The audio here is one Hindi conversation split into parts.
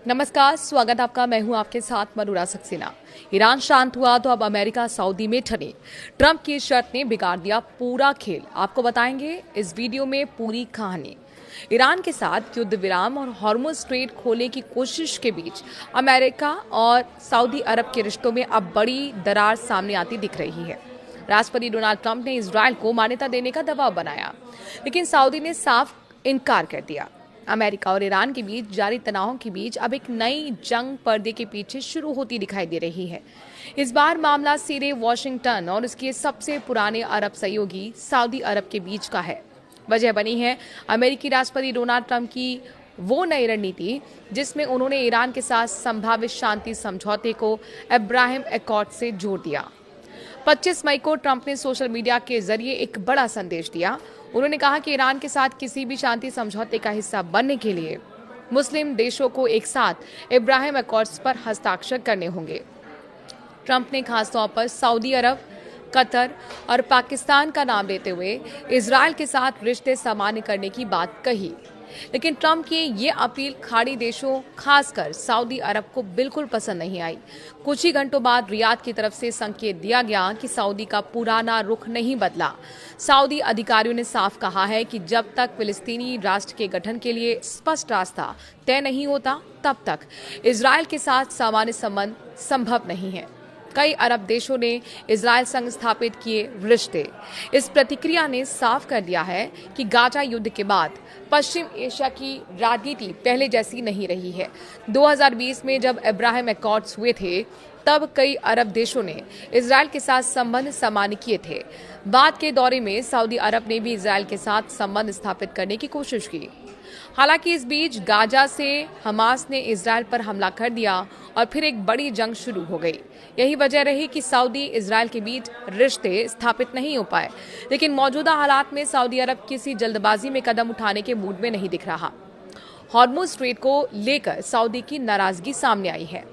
नमस्कार, स्वागत आपका। मैं हूं आपके साथ मनुरा सक्सेना। ईरान शांत हुआ तो अब अमेरिका सऊदी में ठने। ट्रंप की शर्त ने बिगाड़ दिया पूरा खेल। आपको बताएंगे इस वीडियो में पूरी कहानी। ईरान के साथ युद्ध विराम और हॉर्मुज स्ट्रेट खोलने की कोशिश के बीच अमेरिका और सऊदी अरब के रिश्तों में अब बड़ी दरार सामने आती दिख रही है। राष्ट्रपति डोनाल्ड ट्रंप ने इजरायल को मान्यता देने का दबाव बनाया, लेकिन सऊदी ने साफ इनकार कर दिया। अमेरिका और ईरान के बीच जारी तनावों के बीच अब एक नई जंग पर्दे के पीछे शुरू होती दिखाई दे रही है। इस बार मामला सीधे वॉशिंगटन और उसके सबसे पुराने अरब सहयोगी सऊदी अरब के बीच का है। वजह बनी है अमेरिकी राष्ट्रपति डोनाल्ड ट्रंप की वो नई रणनीति जिसमें उन्होंने ईरान के साथ संभावित शांति समझौते को अब्राहम एकॉर्ड से जोड़ दिया। 25 मई को ट्रंप ने सोशल मीडिया के जरिए एक बड़ा संदेश दिया। उन्होंने कहा कि ईरान के साथ किसी भी शांति समझौते का हिस्सा बनने के लिए मुस्लिम देशों को एक साथ इब्राहिम एकॉर्ड्स पर हस्ताक्षर करने होंगे। ट्रंप ने खासतौर पर सऊदी अरब, कतर और पाकिस्तान का नाम लेते हुए इजरायल के साथ रिश्ते सामान्य करने की बात कही, लेकिन ट्रंप की ये अपील खाड़ी देशों खासकर सऊदी अरब को बिल्कुल पसंद नहीं आई। कुछ ही घंटों बाद रियाद की तरफ से संकेत दिया गया कि सऊदी का पुराना रुख नहीं बदला। सऊदी अधिकारियों ने साफ कहा है कि जब तक फिलिस्तीनी राष्ट्र के गठन के लिए स्पष्ट रास्ता तय नहीं होता, तब तक इजरायल के साथ सामान्य संबंध संभव नहीं है। कई अरब देशों ने इजरायल संग स्थापित किए रिश्ते। इस प्रतिक्रिया ने साफ कर दिया है कि गाजा युद्ध के बाद पश्चिम एशिया की राजनीति पहले जैसी नहीं रही है। 2020 में जब अब्राहम एकॉर्ड्स हुए थे, तब कई अरब देशों ने इजरायल के साथ संबंध सामान्य किए थे। बाद के दौरे में सऊदी अरब ने भी इजरायल के साथ संबंध स्थापित करने की कोशिश की। हालांकि इस बीच गाजा से हमास ने इजरायल पर हमला कर दिया और फिर एक बड़ी जंग शुरू हो गई। यही वजह रही कि सऊदी इजरायल के बीच रिश्ते स्थापित नहीं हो पाए। लेकिन मौजूदा हालात में सऊदी अरब किसी जल्दबाजी में कदम उठाने के मूड में नहीं दिख रहा। हॉर्मुज स्ट्रेट को लेकर सऊदी की नाराजगी सामने आई है।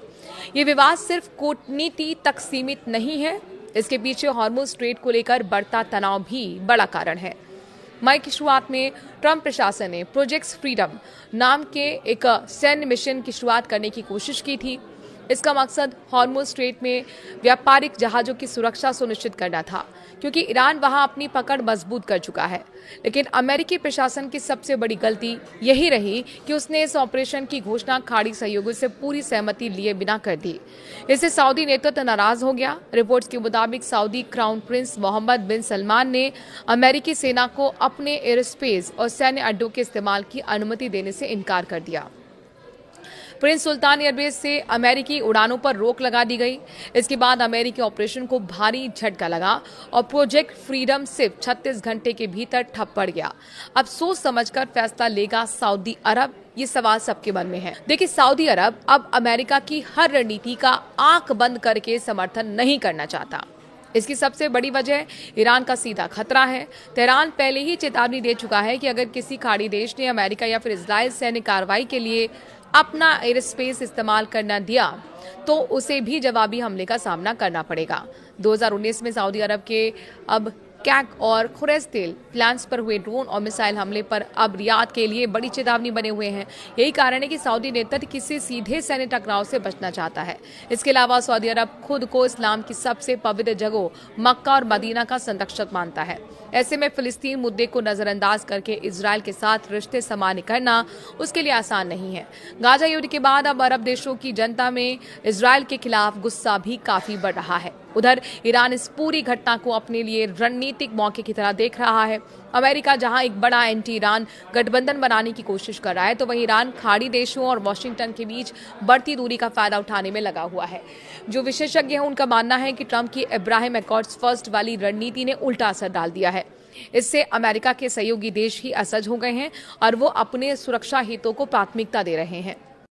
ये विवाद सिर्फ कूटनीति तक सीमित नहीं है, इसके पीछे हॉर्मुज स्ट्रेट को लेकर बढ़ता तनाव भी बड़ा कारण है। मई की शुरुआत में ट्रंप प्रशासन ने प्रोजेक्ट फ्रीडम नाम के एक सैन्य मिशन की शुरुआत करने की कोशिश की थी। इसका मकसद हॉर्मुज स्ट्रेट में व्यापारिक जहाजों की सुरक्षा सुनिश्चित करना था, क्योंकि ईरान वहां अपनी पकड़ मजबूत कर चुका है। लेकिन अमेरिकी प्रशासन की सबसे बड़ी गलती यही रही कि उसने इस ऑपरेशन की घोषणा खाड़ी सहयोगियों से पूरी सहमति लिए बिना कर दी। इससे सऊदी नेतृत्व नाराज हो गया। रिपोर्ट्स के मुताबिक सऊदी क्राउन प्रिंस मोहम्मद बिन सलमान ने अमेरिकी सेना को अपने एयरस्पेस और सैन्य अड्डों के इस्तेमाल की अनुमति देने से इनकार कर दिया। प्रिंस सुल्तान एयरबेस से अमेरिकी उड़ानों पर रोक लगा दी गई। इसके बाद अमेरिकी ऑपरेशन को भारी झटका लगा और प्रोजेक्ट फ्रीडम सिर्फ 36 घंटे के भीतर ठप पड़ गया। अब सोच समझकर फैसला लेगा सऊदी अरब, ये सवाल सबके मन में है। देखिए, सऊदी अरब अब अमेरिका की हर रणनीति का आंख बंद करके समर्थन नहीं करना चाहता। इसकी सबसे बड़ी वजह ईरान का सीधा खतरा है। तेहरान पहले ही चेतावनी दे चुका है कि अगर किसी खाड़ी देश ने अमेरिका या फिर इजरायल सैन्य कार्रवाई के लिए अपना एयरस्पेस इस्तेमाल करना दिया तो उसे भी जवाबी हमले का सामना करना पड़ेगा। 2019 में सऊदी अरब के अब कैक और खुरैस्तेल प्लान्स पर हुए ड्रोन और मिसाइल हमले पर अब रियाद के लिए बड़ी चेतावनी बने हुए हैं। यही कारण है कि सऊदी नेतृत्व किसी सीधे सैन्य टकराव से बचना चाहता है। इसके अलावा सऊदी अरब खुद को इस्लाम की सबसे पवित्र जगहों मक्का और मदीना का संरक्षक मानता है। ऐसे में फिलिस्तीन मुद्दे को नजरअंदाज करके इजरायल के साथ रिश्ते सामान्य करना उसके लिए आसान नहीं है। गाजा युद्ध के बाद अब अरब देशों की जनता में इजरायल के खिलाफ गुस्सा भी काफी बढ़ रहा है। उधर ईरान इस पूरी घटना को अपने लिए रणनीतिक मौके की तरह देख रहा है। अमेरिका जहां एक बड़ा एंटी ईरान गठबंधन बनाने की कोशिश कर रहा है, तो वहीं ईरान खाड़ी देशों और वॉशिंगटन के बीच बढ़ती दूरी का फायदा उठाने में लगा हुआ है। जो विशेषज्ञ हैं उनका मानना है कि ट्रंप की अब्राहम एकॉर्ड्स फर्स्ट वाली रणनीति ने उल्टा असर डाल दिया है। इससे अमेरिका के सहयोगी देश ही असहज हो गए हैं और वो अपने सुरक्षा हितों को प्राथमिकता दे रहे हैं।